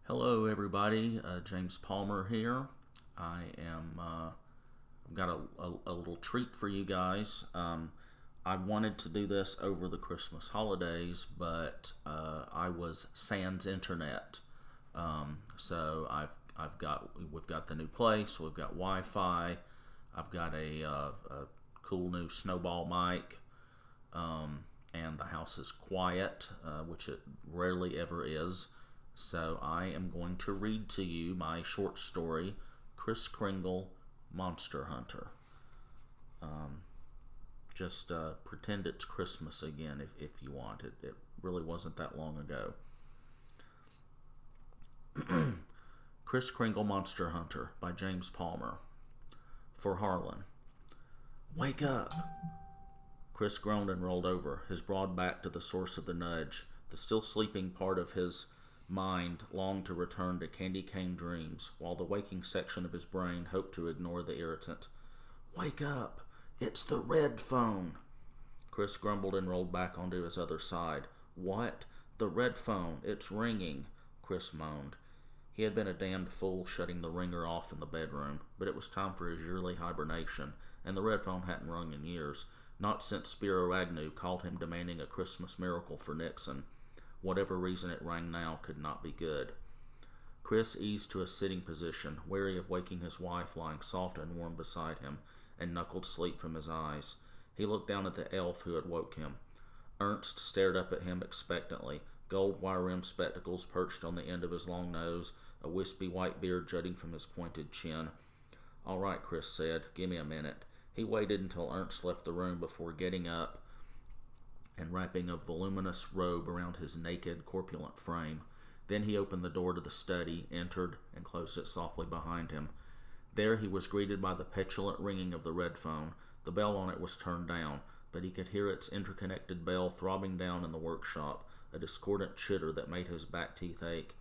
Hello, everybody. James Palmer here. I've got a little treat for you guys. I wanted to do this over the Christmas holidays, but I was sans internet. We've got the new place. We've got Wi-Fi. I've got a cool new snowball mic. And the house is quiet, which it rarely ever is. So I am going to read to you my short story, Kris Kringle, Monster Hunter. Just pretend it's Christmas again if you want. It really wasn't that long ago. Kris Kringle, Monster Hunter by James Palmer. For Harlan. Wake up! Kris groaned and rolled over, his broad back to the source of the nudge. The still sleeping part of his mind longed to return to candy cane dreams, while the waking section of his brain hoped to ignore the irritant. Wake up! It's the red phone! Kris grumbled and rolled back onto his other side. What? The red phone. It's ringing, Kris moaned. He had been a damned fool shutting the ringer off in the bedroom, but it was time for his yearly hibernation, and the red phone hadn't rung in years. Not since Spiro Agnew called him demanding a Christmas miracle for Nixon. Whatever reason it rang now could not be good. Kris eased to a sitting position, wary of waking his wife lying soft and warm beside him, and knuckled sleep from his eyes. He looked down at the elf who had woke him. Ernst stared up at him expectantly, gold wire-rimmed spectacles perched on the end of his long nose, a wispy white beard jutting from his pointed chin. All right, Kris said. Give me a minute. He waited until Ernst left the room before getting up and wrapping a voluminous robe around his naked, corpulent frame. Then he opened the door to the study, entered, and closed it softly behind him. There he was greeted by the petulant ringing of the red phone. The bell on it was turned down, but he could hear its interconnected bell throbbing down in the workshop, a discordant chitter that made his back teeth ache.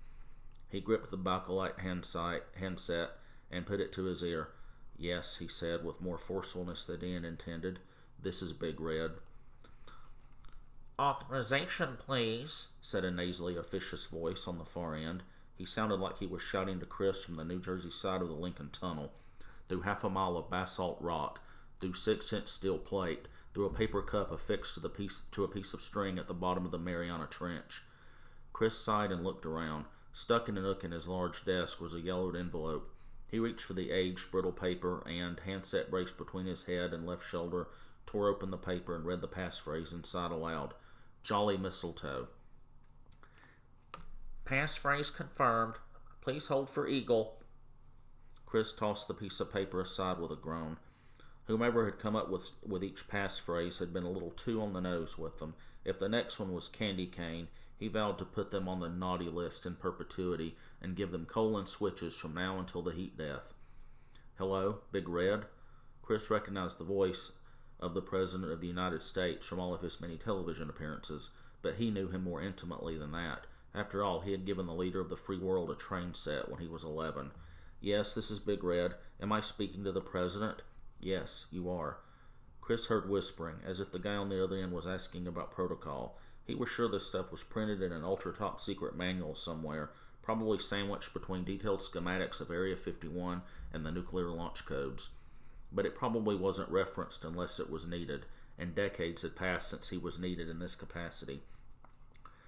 He gripped the Bakelite handset and put it to his ear. Yes, he said, with more forcefulness than he had intended. This is Big Red. Authorization, please, said a nasally officious voice on the far end. He sounded like he was shouting to Kris from the New Jersey side of the Lincoln Tunnel, through half a mile of basalt rock, through 6-inch steel plate, through a paper cup affixed to a piece of string at the bottom of the Mariana Trench. Kris sighed and looked around. Stuck in a nook in his large desk was a yellowed envelope. He reached for the aged, brittle paper and, handset braced between his head and left shoulder, tore open the paper and read the passphrase inside aloud. Jolly Mistletoe. Passphrase confirmed. Please hold for Eagle. Kris tossed the piece of paper aside with a groan. Whomever had come up with each passphrase had been a little too on the nose with them. If the next one was candy cane, he vowed to put them on the naughty list in perpetuity and give them colon switches from now until the heat death. Hello, Big Red? Kris recognized the voice of the President of the United States from all of his many television appearances, but he knew him more intimately than that. After all, he had given the leader of the free world a train set when he was 11. Yes, this is Big Red. Am I speaking to the President? Yes, you are. Kris heard whispering, as if the guy on the other end was asking about protocol. He was sure this stuff was printed in an ultra-top secret manual somewhere, probably sandwiched between detailed schematics of Area 51 and the nuclear launch codes. But it probably wasn't referenced unless it was needed, and decades had passed since he was needed in this capacity.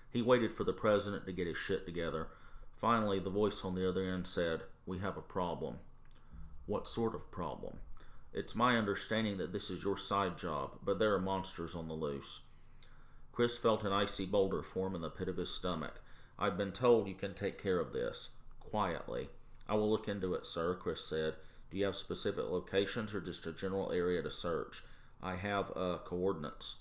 He waited for the President to get his shit together. Finally, the voice on the other end said, We have a problem. What sort of problem? It's my understanding that this is your side job, but there are monsters on the loose. Kris felt an icy boulder form in the pit of his stomach. I've been told you can take care of this. Quietly. I will look into it, sir, Kris said. Do you have specific locations or just a general area to search? I have, coordinates.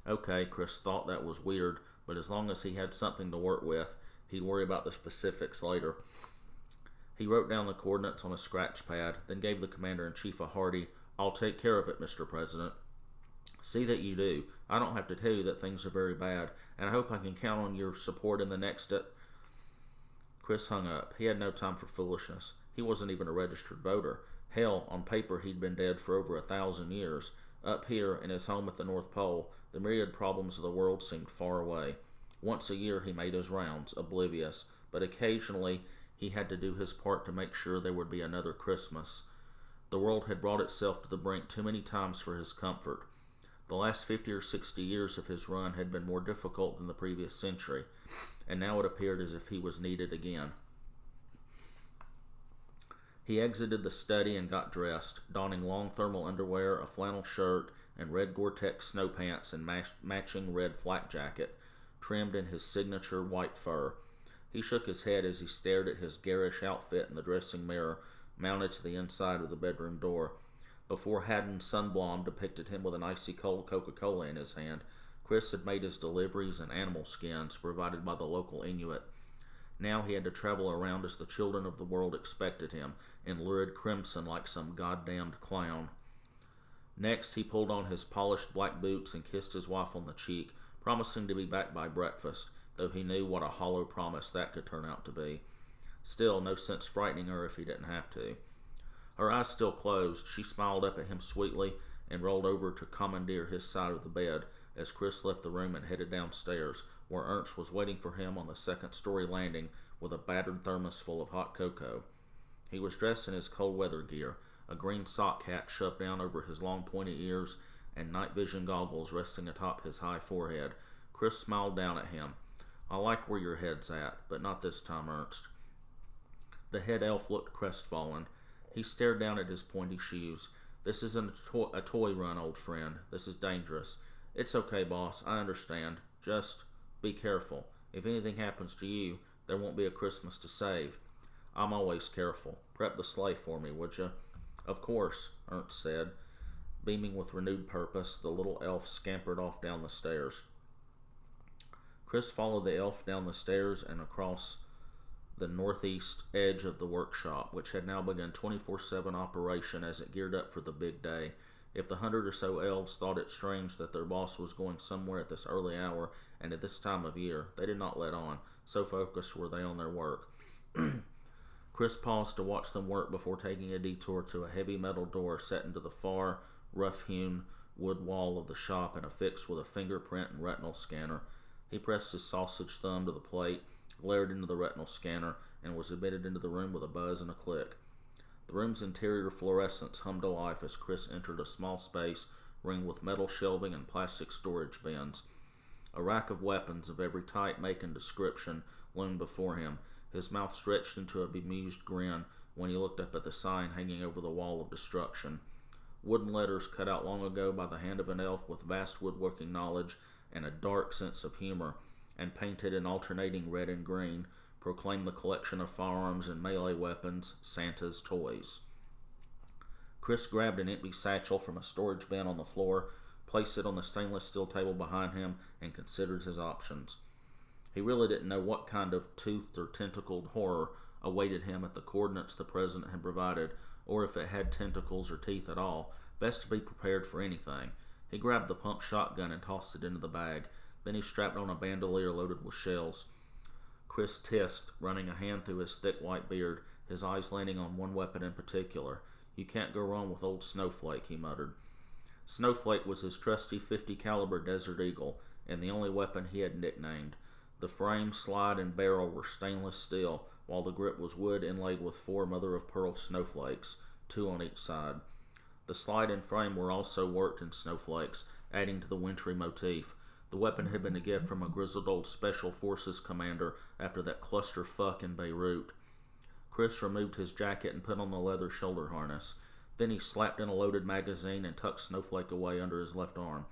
Okay, Kris thought that was weird, but as long as he had something to work with, he'd worry about the specifics later. He wrote down the coordinates on a scratch pad, then gave the Commander-in-Chief a hearty, I'll take care of it, Mr. President. See that you do. I don't have to tell you that things are very bad, and I hope I can count on your support in the next... Kris hung up. He had no time for foolishness. He wasn't even a registered voter. Hell, on paper he'd been dead for over 1,000 years. Up here, in his home at the North Pole, the myriad problems of the world seemed far away. Once a year he made his rounds, oblivious, but occasionally he had to do his part to make sure there would be another Christmas. The world had brought itself to the brink too many times for his comfort. The last 50 or 60 years of his run had been more difficult than the previous century, and now it appeared as if he was needed again. He exited the study and got dressed, donning long thermal underwear, a flannel shirt, and red Gore-Tex snow pants and matching red flak jacket, trimmed in his signature white fur. He shook his head as he stared at his garish outfit in the dressing mirror mounted to the inside of the bedroom door. Before Haddon Sunblom depicted him with an icy cold Coca-Cola in his hand, Kris had made his deliveries in animal skins provided by the local Inuit. Now he had to travel around as the children of the world expected him, in lurid crimson like some goddamned clown. Next, he pulled on his polished black boots and kissed his wife on the cheek, promising to be back by breakfast, though he knew what a hollow promise that could turn out to be. Still, no sense frightening her if he didn't have to. Her eyes still closed, she smiled up at him sweetly and rolled over to commandeer his side of the bed as Kris left the room and headed downstairs, where Ernst was waiting for him on the second-story landing with a battered thermos full of hot cocoa. He was dressed in his cold-weather gear, a green sock hat shoved down over his long pointy ears and night vision goggles resting atop his high forehead. Kris smiled down at him. "I like where your head's at, but not this time, Ernst." The head elf looked crestfallen. He stared down at his pointy shoes. "This isn't a toy run, old friend. This is dangerous." "It's okay, boss. I understand. Just be careful. If anything happens to you, there won't be a Christmas to save." "I'm always careful. Prep the sleigh for me, would you?" "Of course," Ernst said. Beaming with renewed purpose, the little elf scampered off down the stairs. Kris followed the elf down the stairs and across the northeast edge of the workshop, which had now begun 24/7 operation as it geared up for the big day. If the 100 or so elves thought it strange that their boss was going somewhere at this early hour and at this time of year, they did not let on, so focused were they on their work. Kris paused to watch them work before taking a detour to a heavy metal door set into the far, rough-hewn wood wall of the shop and affixed with a fingerprint and retinal scanner. He pressed his sausage thumb to the plate, glared into the retinal scanner, and was admitted into the room with a buzz and a click. The room's interior fluorescence hummed to life as Kris entered a small space ringed with metal shelving and plastic storage bins. A rack of weapons of every type, make, and description loomed before him. His mouth stretched into a bemused grin when he looked up at the sign hanging over the wall of destruction. Wooden letters cut out long ago by the hand of an elf with vast woodworking knowledge and a dark sense of humor, and painted in alternating red and green, proclaimed the collection of firearms and melee weapons, Santa's Toys. Kris grabbed an empty satchel from a storage bin on the floor, placed it on the stainless steel table behind him, and considered his options. He really didn't know what kind of toothed or tentacled horror awaited him at the coordinates the president had provided, or if it had tentacles or teeth at all. Best to be prepared for anything. He grabbed the pump shotgun and tossed it into the bag. Then he strapped on a bandolier loaded with shells. Kris tissed, running a hand through his thick white beard, his eyes landing on one weapon in particular. "You can't go wrong with old Snowflake," he muttered. Snowflake was his trusty .50 caliber Desert Eagle, and the only weapon he had nicknamed. The frame, slide, and barrel were stainless steel, while the grip was wood inlaid with 4 mother-of-pearl snowflakes, 2 on each side. The slide and frame were also worked in snowflakes, adding to the wintry motif. The weapon had been a gift from a grizzled old Special Forces commander after that clusterfuck in Beirut. Kris removed his jacket and put on the leather shoulder harness. Then he slapped in a loaded magazine and tucked Snowflake away under his left arm.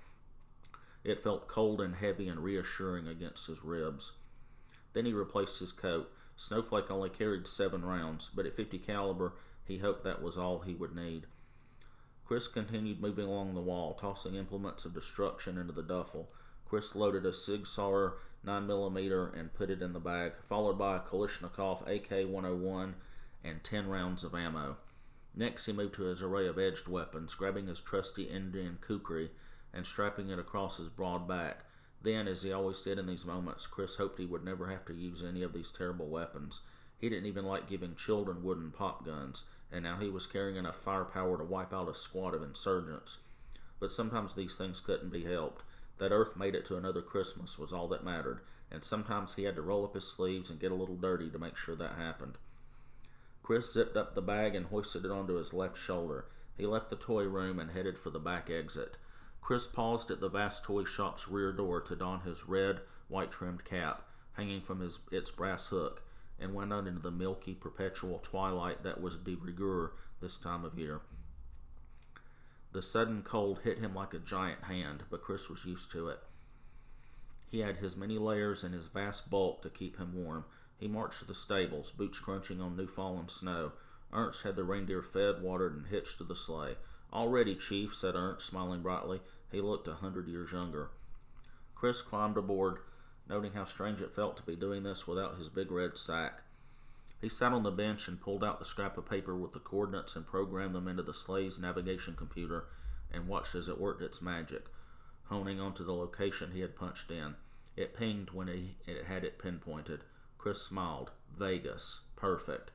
It felt cold and heavy and reassuring against his ribs. Then he replaced his coat. Snowflake only carried 7 rounds, but at .50 caliber, he hoped that was all he would need. Kris continued moving along the wall, tossing implements of destruction into the duffel. Kris loaded a Sig Sauer 9mm and put it in the bag, followed by a Kalashnikov AK-101 and 10 rounds of ammo. Next, he moved to his array of edged weapons, grabbing his trusty Indian kukri and strapping it across his broad back. Then, as he always did in these moments, Kris hoped he would never have to use any of these terrible weapons. He didn't even like giving children wooden pop guns, and now he was carrying enough firepower to wipe out a squad of insurgents. But sometimes these things couldn't be helped. That Earth made it to another Christmas was all that mattered, and sometimes he had to roll up his sleeves and get a little dirty to make sure that happened. Kris zipped up the bag and hoisted it onto his left shoulder. He left the toy room and headed for the back exit. Kris paused at the vast toy shop's rear door to don his red, white-trimmed cap, hanging from its brass hook, and went out into the milky, perpetual twilight that was de rigueur this time of year. The sudden cold hit him like a giant hand, but Kris was used to it. He had his many layers and his vast bulk to keep him warm. He marched to the stables, boots crunching on new-fallen snow. Ernst had the reindeer fed, watered, and hitched to the sleigh. "All ready, Chief," said Ernst, smiling brightly. He looked 100 years younger. Kris climbed aboard, noting how strange it felt to be doing this without his big red sack. He sat on the bench and pulled out the scrap of paper with the coordinates and programmed them into the sleigh's navigation computer and watched as it worked its magic, honing onto the location he had punched in. It pinged when it had it pinpointed. Kris smiled. Vegas. Perfect.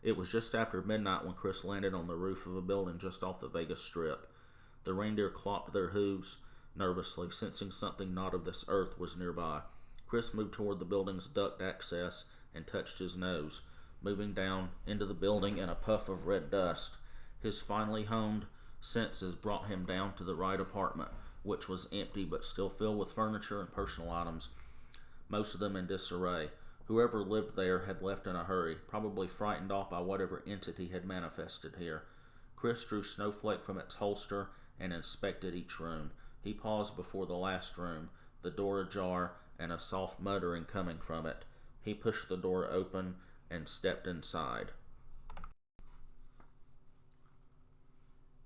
It was just after midnight when Kris landed on the roof of a building just off the Vegas Strip. The reindeer clopped their hooves nervously, sensing something not of this earth was nearby. Kris moved toward the building's duct access and touched his nose, moving down into the building in a puff of red dust. His finely honed senses brought him down to the right apartment, which was empty but still filled with furniture and personal items, most of them in disarray. Whoever lived there had left in a hurry, probably frightened off by whatever entity had manifested here. Kris drew Snowflake from its holster and inspected each room. He paused before the last room, the door ajar and a soft muttering coming from it. He pushed the door open and stepped inside.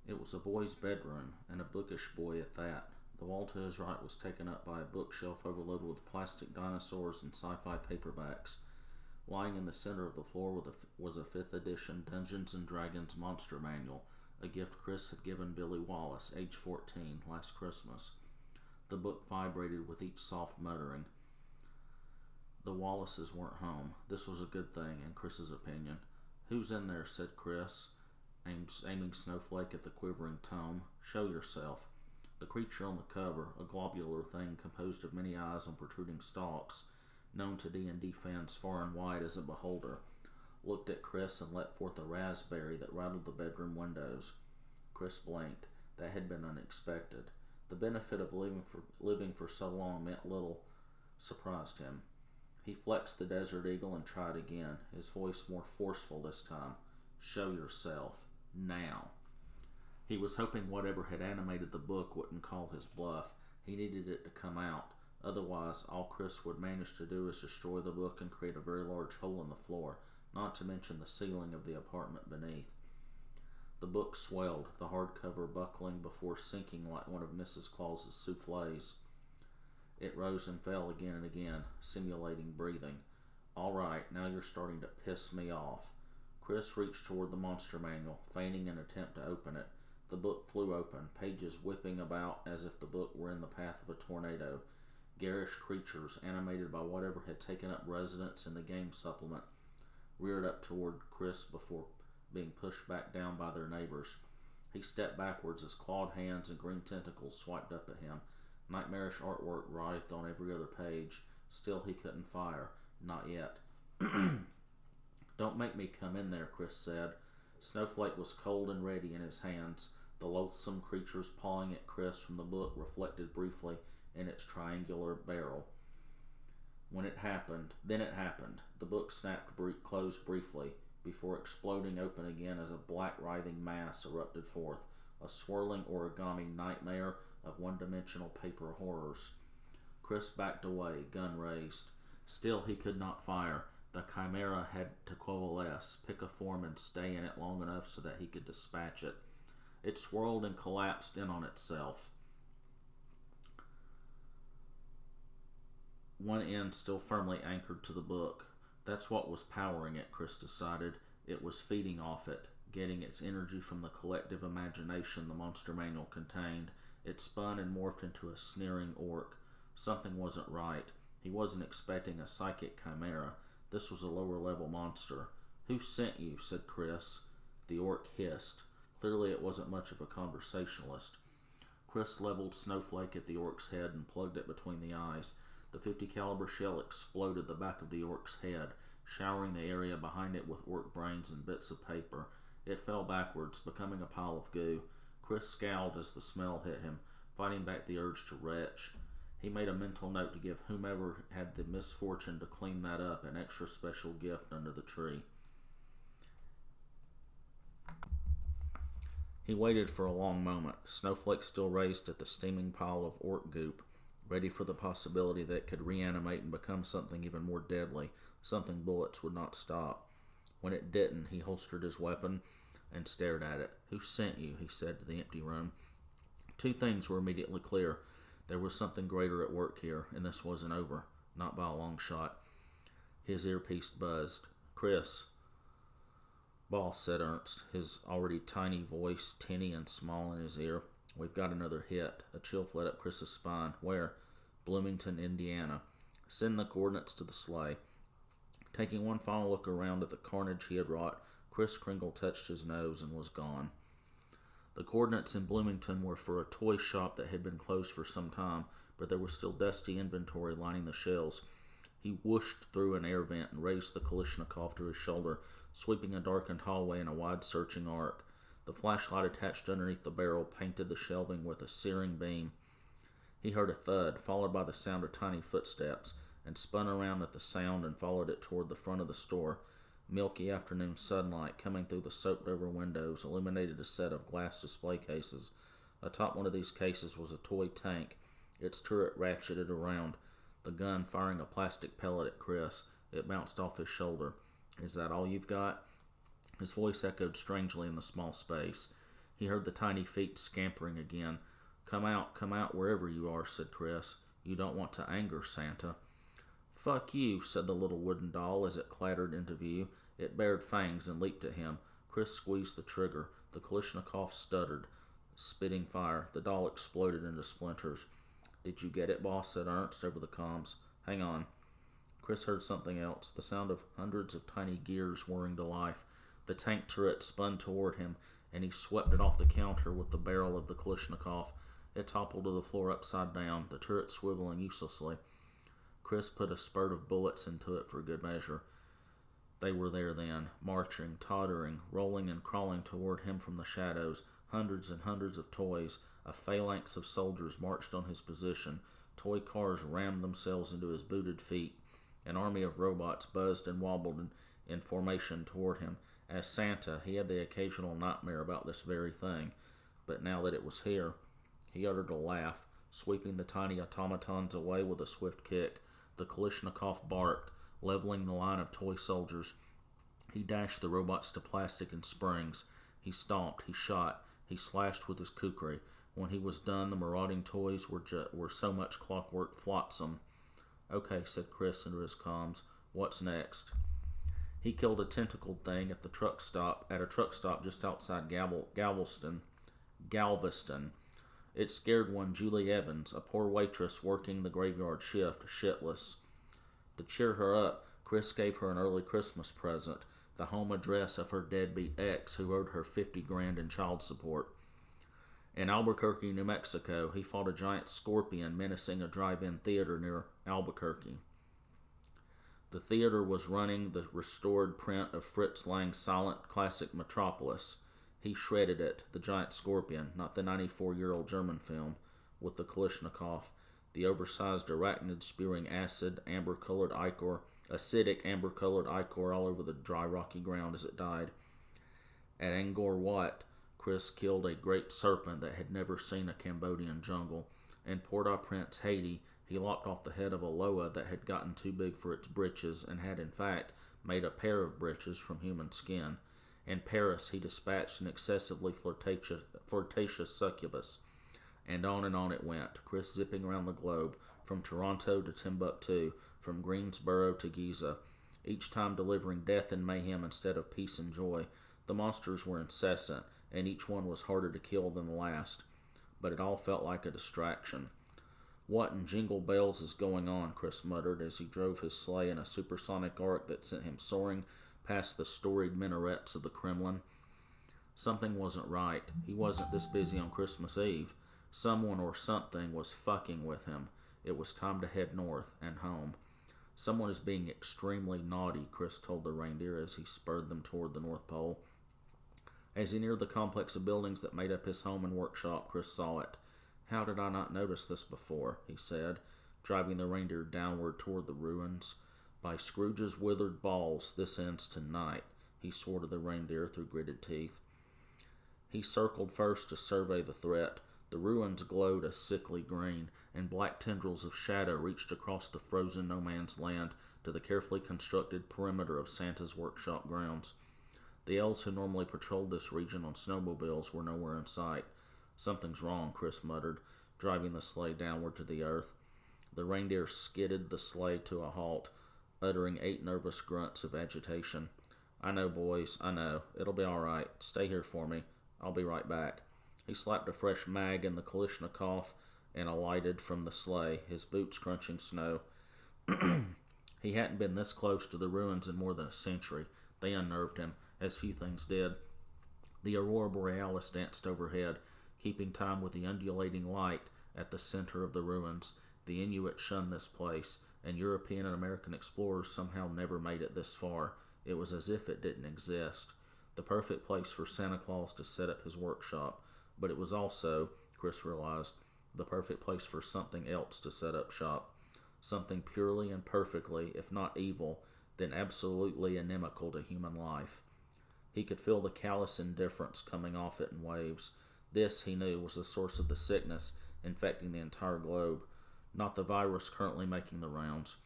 It was a boy's bedroom, and a bookish boy at that. The wall to his right was taken up by a bookshelf overloaded with plastic dinosaurs and sci-fi paperbacks. Lying in the center of the floor was a 5th edition Dungeons & Dragons monster manual, a gift Kris had given Billy Wallace, age 14, last Christmas. The book vibrated with each soft muttering. The Wallaces weren't home. This was a good thing, in Kris's opinion. "Who's in there?" said Kris, aiming Snowflake at the quivering tome. "Show yourself." The creature on the cover, a globular thing composed of many eyes on protruding stalks, known to D&D fans far and wide as a beholder, looked at Kris and let forth a raspberry that rattled the bedroom windows. Kris blinked. That had been unexpected. The benefit of living for so long meant little surprised him. He flexed the Desert Eagle and tried again, his voice more forceful this time. "Show yourself. Now." He was hoping whatever had animated the book wouldn't call his bluff. He needed it to come out. Otherwise, all Kris would manage to do is destroy the book and create a very large hole in the floor, not to mention the ceiling of the apartment beneath. The book swelled, the hardcover buckling before sinking like one of Mrs. Claus's soufflés. It rose and fell again and again, simulating breathing. "All right, now you're starting to piss me off." Kris reached toward the monster manual, feigning an attempt to open it. The book flew open, pages whipping about as if the book were in the path of a tornado. Garish creatures, animated by whatever had taken up residence in the game supplement, reared up toward Kris before being pushed back down by their neighbors. He stepped backwards as clawed hands and green tentacles swiped up at him. Nightmarish artwork writhed on every other page. Still he couldn't fire. Not yet. "Don't make me come in there," Kris said. Snowflake was cold and ready in his hands. The loathsome creatures pawing at Kris from the book reflected briefly in its triangular barrel. Then it happened. The book snapped closed briefly, before exploding open again as a black writhing mass erupted forth, a swirling origami nightmare of one-dimensional paper horrors. Kris backed away, gun raised. Still he could not fire. The chimera had to coalesce, pick a form, and stay in it long enough so that he could dispatch it. It swirled and collapsed in on itself, one end still firmly anchored to the book. That's what was powering it, Kris decided. It was feeding off it, getting its energy from the collective imagination the monster manual contained. It spun and morphed into a sneering orc. Something wasn't right. He wasn't expecting a psychic chimera. This was a lower-level monster. "Who sent you?" said Kris. The orc hissed. Clearly it wasn't much of a conversationalist. Kris leveled Snowflake at the orc's head and plugged it between the eyes. The 50 caliber shell exploded the back of the orc's head, showering the area behind it with orc brains and bits of paper. It fell backwards, becoming a pile of goo. Kris scowled as the smell hit him, fighting back the urge to retch. He made a mental note to give whomever had the misfortune to clean that up an extra special gift under the tree. He waited for a long moment, Snowflake still raised at the steaming pile of orc goop, ready for the possibility that it could reanimate and become something even more deadly, something bullets would not stop. When it didn't, he holstered his weapon and stared at it. "Who sent you?" he said to the empty room. Two things were immediately clear. There was something greater at work here, and this wasn't over. Not by a long shot. His earpiece buzzed. "Kris." "Boss," said Ernst, his already tiny voice tinny and small in his ear. "We've got another hit." A chill fled up Chris's spine. "Where?" "Bloomington, Indiana." "Send the coordinates to the sleigh." Taking one final look around at the carnage he had wrought, Kris Kringle touched his nose and was gone. The coordinates in Bloomington were for a toy shop that had been closed for some time, but there was still dusty inventory lining the shelves. He whooshed through an air vent and raised the Kalashnikov to his shoulder, sweeping a darkened hallway in a wide searching arc. The flashlight attached underneath the barrel painted the shelving with a searing beam. He heard a thud, followed by the sound of tiny footsteps, and spun around at the sound and followed it toward the front of the store. Milky afternoon sunlight coming through the soaked-over windows illuminated a set of glass display cases. Atop one of these cases was a toy tank, its turret ratcheted around, the gun firing a plastic pellet at Kris. It bounced off his shoulder. "Is that all you've got?" His voice echoed strangely in the small space. He heard the tiny feet scampering again. Come out wherever you are," said Kris. "You don't want to anger Santa." "Fuck you," said the little wooden doll as it clattered into view. It bared fangs and leaped at him. Kris squeezed the trigger. The Kalashnikov stuttered, spitting fire. The doll exploded into splinters. "Did you get it, boss?" said Ernst over the comms. "Hang on." Kris heard something else, the sound of hundreds of tiny gears whirring to life. The tank turret spun toward him, and he swept it off the counter with the barrel of the Kalashnikov. It toppled to the floor upside down, the turret swiveling uselessly. Kris put a spurt of bullets into it for good measure. They were there then, marching, tottering, rolling and crawling toward him from the shadows. Hundreds and hundreds of toys, a phalanx of soldiers marched on his position. Toy cars rammed themselves into his booted feet. An army of robots buzzed and wobbled in formation toward him. As Santa, he had the occasional nightmare about this very thing. But now that it was here, he uttered a laugh, sweeping the tiny automatons away with a swift kick. The Kalashnikov barked, leveling the line of toy soldiers. He dashed the robots to plastic and springs. He stomped, he shot, he slashed with his kukri. When he was done, the marauding toys were so much clockwork flotsam. "Okay," said Kris into his comms. "What's next?" He killed a tentacled thing at a truck stop just outside Galveston. It scared one Julie Evans, a poor waitress working the graveyard shift, shitless. To cheer her up, Kris gave her an early Christmas present, the home address of her deadbeat ex who owed her $50,000 in child support. In Albuquerque, New Mexico, he fought a giant scorpion menacing a drive-in theater near Albuquerque. The theater was running the restored print of Fritz Lang's silent classic Metropolis. He shredded it, the giant scorpion, not the 94-year-old German film, with the Kalashnikov, the oversized arachnid spewing acidic amber-colored ichor all over the dry rocky ground as it died. At Angkor Wat, Kris killed a great serpent that had never seen a Cambodian jungle. In Port-au-Prince, Haiti, he lopped off the head of a loa that had gotten too big for its britches and had in fact made a pair of breeches from human skin. In Paris, he dispatched an excessively flirtatious succubus. And on it went, Kris zipping around the globe, from Toronto to Timbuktu, from Greensboro to Giza, each time delivering death and mayhem instead of peace and joy. The monsters were incessant, and each one was harder to kill than the last, but it all felt like a distraction. "What in jingle bells is going on?" Kris muttered as he drove his sleigh in a supersonic arc that sent him soaring past the storied minarets of the Kremlin. Something wasn't right. He wasn't this busy on Christmas Eve. Someone or something was fucking with him. It was time to head north and home. Someone is being extremely naughty, Kris told the reindeer as he spurred them toward the North Pole. As he neared the complex of buildings that made up his home and workshop, Kris saw it. "How did I not notice this before?" he said, driving the reindeer downward toward the ruins. "By Scrooge's withered balls, this ends tonight," he swore to the reindeer through gritted teeth. He circled first to survey the threat. The ruins glowed a sickly green, and black tendrils of shadow reached across the frozen no-man's land to the carefully constructed perimeter of Santa's workshop grounds. The elves who normally patrolled this region on snowmobiles were nowhere in sight. "Something's wrong," Kris muttered, driving the sleigh downward to the earth. The reindeer skidded the sleigh to a halt, uttering 8 nervous grunts of agitation. "I know, boys, I know. It'll be all right. Stay here for me. I'll be right back." He slapped a fresh mag in the Kalashnikov and alighted from the sleigh, his boots crunching snow. He hadn't been this close to the ruins in more than a century. They unnerved him, as few things did. The aurora borealis danced overhead, keeping time with the undulating light at the center of the ruins. The Inuit shunned this place, and European and American explorers somehow never made it this far. It was as if it didn't exist. The perfect place for Santa Claus to set up his workshop, but it was also, Kris realized, the perfect place for something else to set up shop. Something purely and perfectly, if not evil, then absolutely inimical to human life. He could feel the callous indifference coming off it in waves. This, he knew, was the source of the sickness infecting the entire globe, not the virus currently making the rounds.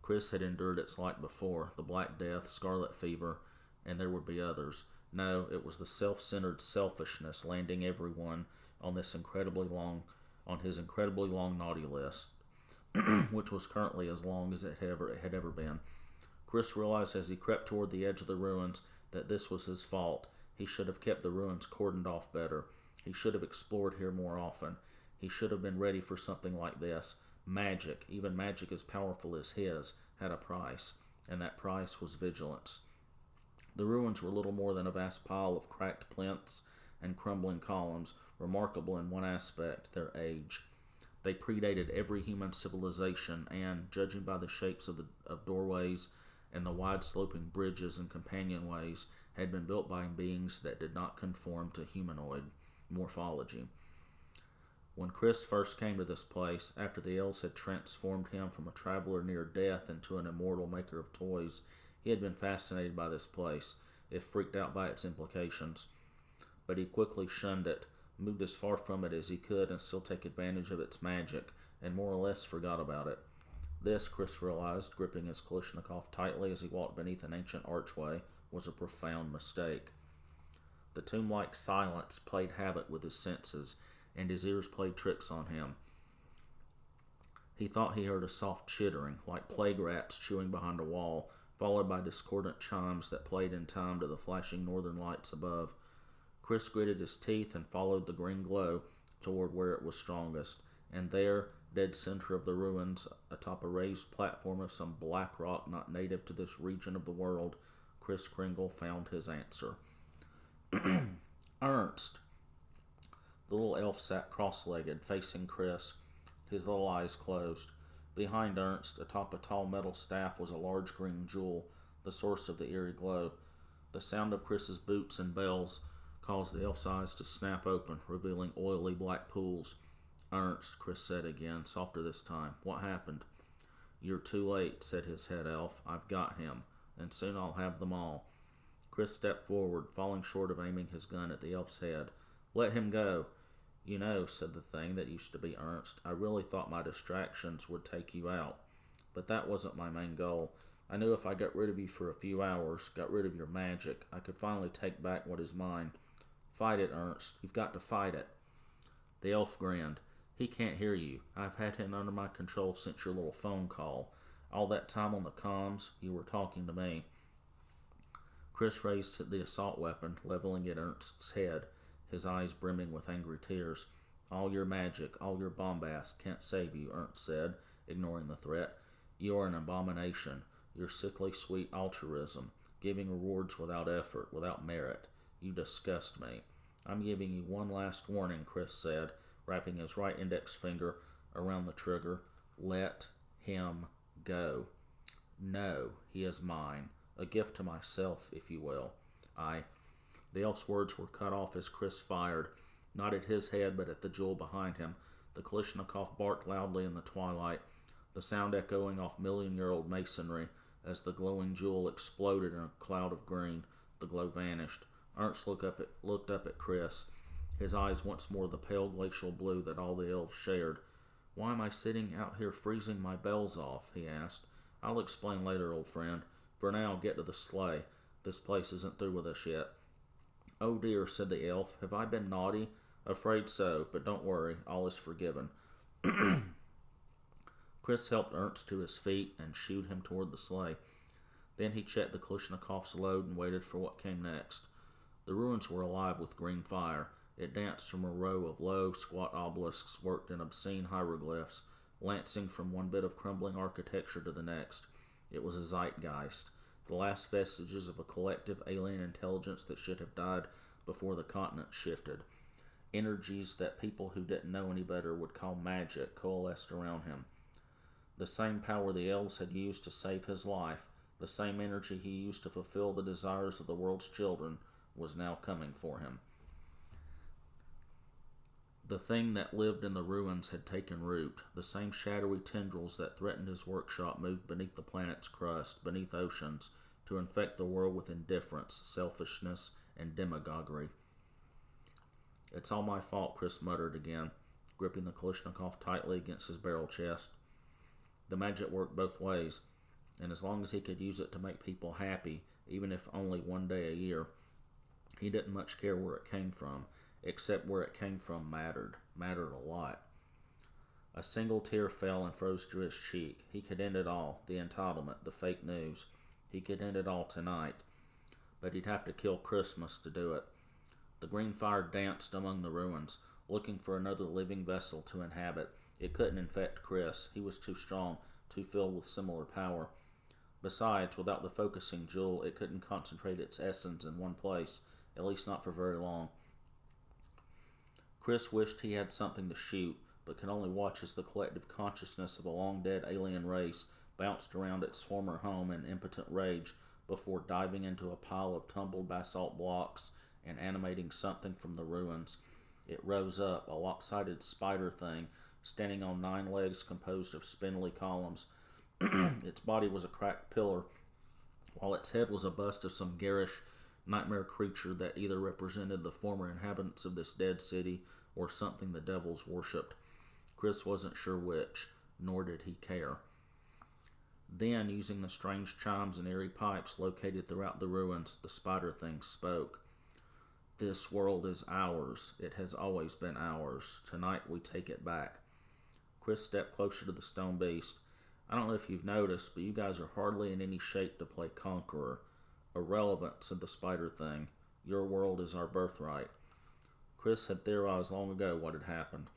Kris had endured its like before, the Black Death, Scarlet Fever, and there would be others. No, it was the self-centered selfishness landing everyone on his incredibly long naughty list, which was currently as long as it had ever been. Kris realized as he crept toward the edge of the ruins that this was his fault. He should have kept the ruins cordoned off better. He should have explored here more often. He should have been ready for something like this. Magic, even magic as powerful as his, had a price, and that price was vigilance. The ruins were little more than a vast pile of cracked plinths and crumbling columns, remarkable in one aspect, their age. They predated every human civilization and, judging by the shapes of doorways and the wide-sloping bridges and companionways, had been built by beings that did not conform to humanoid morphology. When Kris first came to this place, after the elves had transformed him from a traveler near death into an immortal maker of toys, he had been fascinated by this place, if freaked out by its implications. But he quickly shunned it, moved as far from it as he could and still take advantage of its magic, and more or less forgot about it. This, Kris realized, gripping his Kalashnikov tightly as he walked beneath an ancient archway, was a profound mistake. The tomb-like silence played havoc with his senses, and his ears played tricks on him. He thought he heard a soft chittering, like plague rats chewing behind a wall, followed by discordant chimes that played in time to the flashing northern lights above. Kris gritted his teeth and followed the green glow toward where it was strongest, and there, dead center of the ruins, atop a raised platform of some black rock not native to this region of the world, Kris Kringle found his answer. "Ernst!" The little elf sat cross-legged, facing Kris, his little eyes closed. Behind Ernst, atop a tall metal staff, was a large green jewel, the source of the eerie glow. The sound of Kris's boots and bells caused the elf's eyes to snap open, revealing oily black pools. "Ernst," Kris said again, softer this time. "What happened?" "You're too late," said his head elf. "I've got him, and soon I'll have them all." Kris stepped forward, falling short of aiming his gun at the elf's head. "Let him go." "You know," said the thing that used to be Ernst, "I really thought my distractions would take you out. But that wasn't my main goal. I knew if I got rid of you for a few hours, got rid of your magic, I could finally take back what is mine. Fight it, Ernst. You've got to fight it." The elf grinned. "He can't hear you. I've had him under my control since your little phone call. All that time on the comms, you were talking to me." Kris raised the assault weapon, leveling it at Ernst's head, his eyes brimming with angry tears. "All your magic, all your bombast can't save you," Ernst said, ignoring the threat. "You are an abomination. Your sickly sweet altruism, giving rewards without effort, without merit. You disgust me." "I'm giving you one last warning," Kris said, wrapping his right index finger around the trigger. Let him go. No, he is mine. A gift to myself, if you will. The elf's words were cut off as Kris fired, not at his head, but at the jewel behind him. The Kalashnikov barked loudly in the twilight, the sound echoing off million-year-old masonry. As the glowing jewel exploded in a cloud of green, the glow vanished. Ernst looked up at Kris, his eyes once more the pale glacial blue that all the elves shared. "Why am I sitting out here freezing my bells off?" he asked. "I'll explain later, old friend. For now, get to the sleigh. This place isn't through with us yet." "Oh dear," said the elf. "Have I been naughty?" "Afraid so, but don't worry. All is forgiven." Kris helped Ernst to his feet and shooed him toward the sleigh. Then he checked the Kalashnikov's load and waited for what came next. The ruins were alive with green fire. It danced from a row of low, squat obelisks worked in obscene hieroglyphs, lancing from one bit of crumbling architecture to the next. It was a zeitgeist, the last vestiges of a collective alien intelligence that should have died before the continent shifted. Energies that people who didn't know any better would call magic coalesced around him. The same power the elves had used to save his life, the same energy he used to fulfill the desires of the world's children, was now coming for him. The thing that lived in the ruins had taken root. The same shadowy tendrils that threatened his workshop moved beneath the planet's crust, beneath oceans, to infect the world with indifference, selfishness, and demagoguery. "It's all my fault," Kris muttered again, gripping the Kalashnikov tightly against his barrel chest. The magic worked both ways, and as long as he could use it to make people happy, even if only one day a year, he didn't much care where it came from, except where it came from mattered a lot. A single tear fell and froze to his cheek. He could end it all, the entitlement, the fake news. He could end it all tonight, but he'd have to kill Christmas to do it. The green fire danced among the ruins, looking for another living vessel to inhabit. It couldn't infect Kris. He was too strong, too filled with similar power. Besides, without the focusing jewel, it couldn't concentrate its essence in one place, at least not for very long. Kris wished he had something to shoot, but could only watch as the collective consciousness of a long-dead alien race bounced around its former home in impotent rage before diving into a pile of tumbled basalt blocks and animating something from the ruins. It rose up, a lopsided spider thing, standing on 9 legs composed of spindly columns. Its body was a cracked pillar, while its head was a bust of some garish nightmare creature that either represented the former inhabitants of this dead city or something the devils worshipped. Kris wasn't sure which, nor did he care. Then, using the strange chimes and eerie pipes located throughout the ruins, the spider thing spoke. "This world is ours. It has always been ours. Tonight we take it back." Kris stepped closer to the stone beast. "I don't know if you've noticed, but you guys are hardly in any shape to play conqueror." "Irrelevant," said the spider thing. "Your world is our birthright." Kris had theorized long ago what had happened.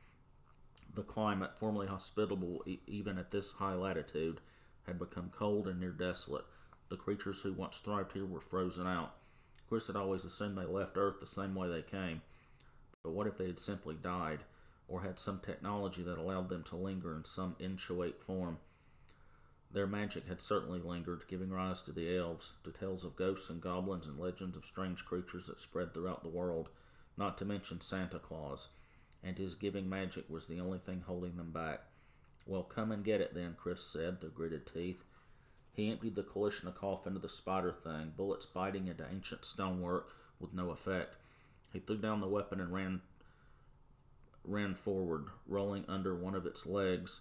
The climate, formerly hospitable even at this high latitude, had become cold and near desolate. The creatures who once thrived here were frozen out. Kris had always assumed they left Earth the same way they came. But what if they had simply died, or had some technology that allowed them to linger in some inchoate form? Their magic had certainly lingered, giving rise to the elves, to tales of ghosts and goblins and legends of strange creatures that spread throughout the world, not to mention Santa Claus, and his giving magic was the only thing holding them back. "Well, come and get it then," Kris said through gritted teeth. He emptied the Kalashnikov into the spider thing, bullets biting into ancient stonework with no effect. He threw down the weapon and ran forward, rolling under one of its legs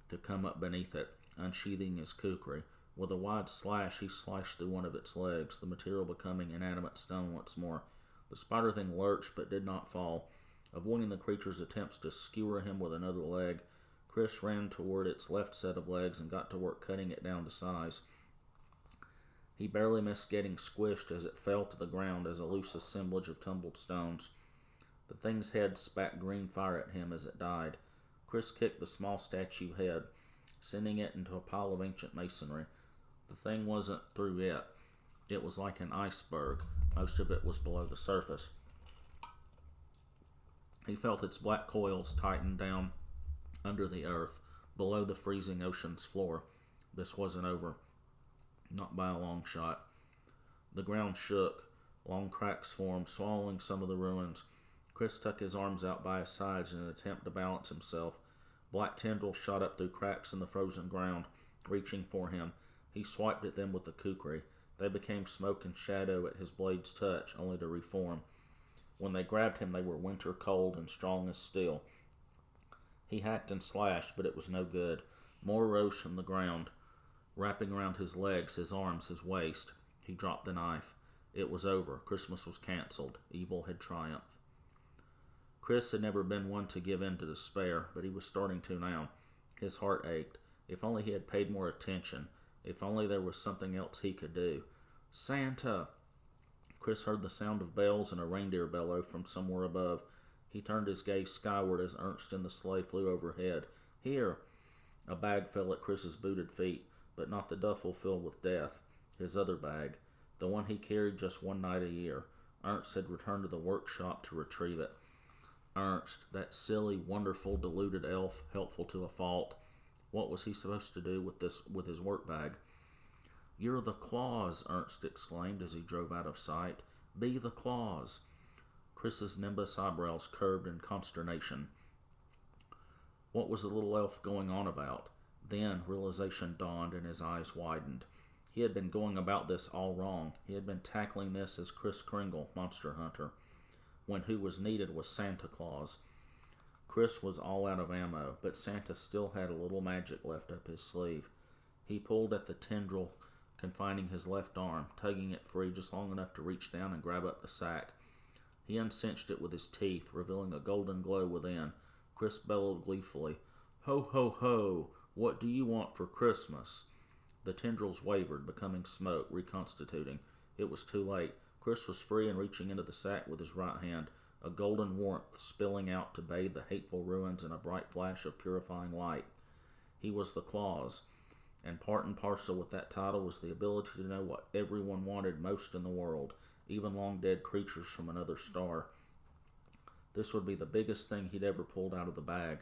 to come up beneath it, unsheathing his kukri. With a wide slash, he slashed through one of its legs, the material becoming inanimate stone once more. The spider thing lurched but did not fall. Avoiding the creature's attempts to skewer him with another leg, Kris ran toward its left set of legs and got to work cutting it down to size. He barely missed getting squished as it fell to the ground as a loose assemblage of tumbled stones. The thing's head spat green fire at him as it died. Kris kicked the small statue head, sending it into a pile of ancient masonry. The thing wasn't through yet. It was like an iceberg. Most of it was below the surface. He felt its black coils tighten down under the earth. below the freezing ocean's floor. This wasn't over. Not by a long shot. The ground shook. Long cracks formed, swallowing some of the ruins. Kris tucked his arms out by his sides in an attempt to balance himself. Black tendrils shot up through cracks in the frozen ground, reaching for him. He swiped at them with the kukri. They became smoke and shadow at his blade's touch, only to reform. When they grabbed him, they were winter cold and strong as steel. He hacked and slashed, but it was no good. More rose from the ground, wrapping around his legs, his arms, his waist. He dropped the knife. It was over. Christmas was canceled. Evil had triumphed. Kris had never been one to give in to despair, but he was starting to now. His heart ached. If only he had paid more attention. If only there was something else he could do. Santa! Kris heard the sound of bells and a reindeer bellow from somewhere above. He turned his gaze skyward as Ernst and the sleigh flew overhead. Here! A bag fell at Kris's booted feet, but not the duffel filled with death. His other bag. The one he carried just one night a year. Ernst had returned to the workshop to retrieve it. Ernst, that silly, wonderful, deluded elf, helpful to a fault. What was he supposed to do with his work bag? You're the Claus, Ernst exclaimed as he drove out of sight. Be the Claus. Kris's nimbus eyebrows curved in consternation. What was the little elf going on about? Then realization dawned and his eyes widened. He had been going about this all wrong. He had been tackling this as Kris Kringle, monster hunter, when who was needed was Santa Claus. Kris was all out of ammo, but Santa still had a little magic left up his sleeve. He pulled at the tendril confining his left arm, tugging it free just long enough to reach down and grab up the sack. He uncinched it with his teeth, revealing a golden glow within. Kris bellowed gleefully, Ho, ho, ho! What do you want for Christmas? The tendrils wavered, becoming smoke, reconstituting. It was too late. Kris was free and reaching into the sack with his right hand, a golden warmth spilling out to bathe the hateful ruins in a bright flash of purifying light. He was the Claus, and part and parcel with that title was the ability to know what everyone wanted most in the world, even long-dead creatures from another star. This would be the biggest thing he'd ever pulled out of the bag,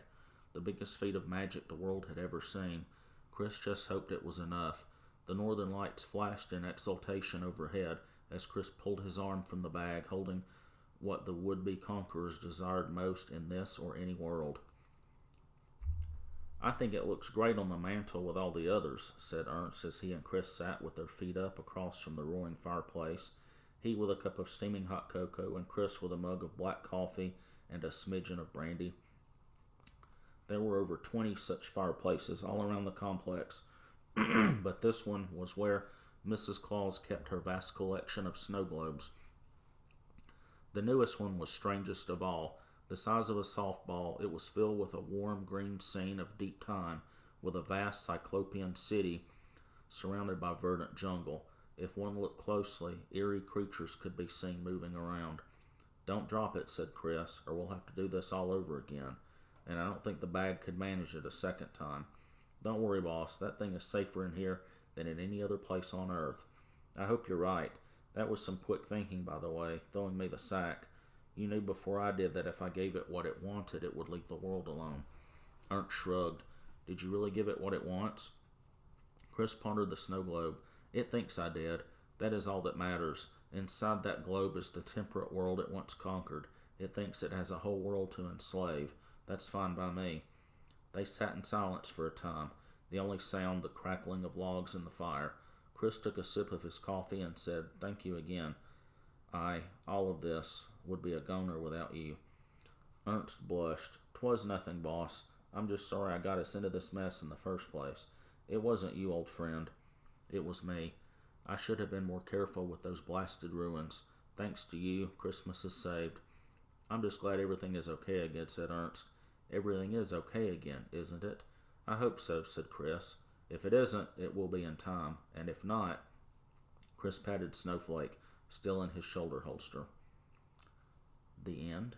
the biggest feat of magic the world had ever seen. Kris just hoped it was enough. The northern lights flashed in exultation overhead as Kris pulled his arm from the bag, holding what the would-be conquerors desired most in this or any world. I think it looks great on the mantel with all the others, said Ernst as he and Kris sat with their feet up across from the roaring fireplace, he with a cup of steaming hot cocoa and Kris with a mug of black coffee and a smidgen of brandy. There were over 20 such fireplaces all around the complex, but this one was where Mrs. Claus kept her vast collection of snow globes. The newest one was strangest of all. The size of a softball, it was filled with a warm green scene of deep time, with a vast cyclopean city surrounded by verdant jungle. If one looked closely, eerie creatures could be seen moving around. Don't drop it, said Kris, or we'll have to do this all over again. And I don't think the bag could manage it a second time. Don't worry, boss. That thing is safer in here than in any other place on Earth. I hope you're right. That was some quick thinking, by the way, throwing me the sack. You knew before I did that if I gave it what it wanted, it would leave the world alone. Ernst shrugged. Did you really give it what it wants? Kris pondered the snow globe. It thinks I did. That is all that matters. Inside that globe is the temperate world it once conquered. It thinks it has a whole world to enslave. That's fine by me. They sat in silence for a time, the only sound the crackling of logs in the fire. Kris took a sip of his coffee and said, Thank you again. All of this, would be a goner without you. Ernst blushed. 'Twas nothing, boss. I'm just sorry I got us into this mess in the first place. It wasn't you, old friend. It was me. I should have been more careful with those blasted ruins. Thanks to you, Christmas is saved. I'm just glad everything is okay again, said Ernst. Everything is okay again, isn't it? I hope so, said Kris. If it isn't, it will be in time, and if not... Kris patted Snowflake, still in his shoulder holster. The end.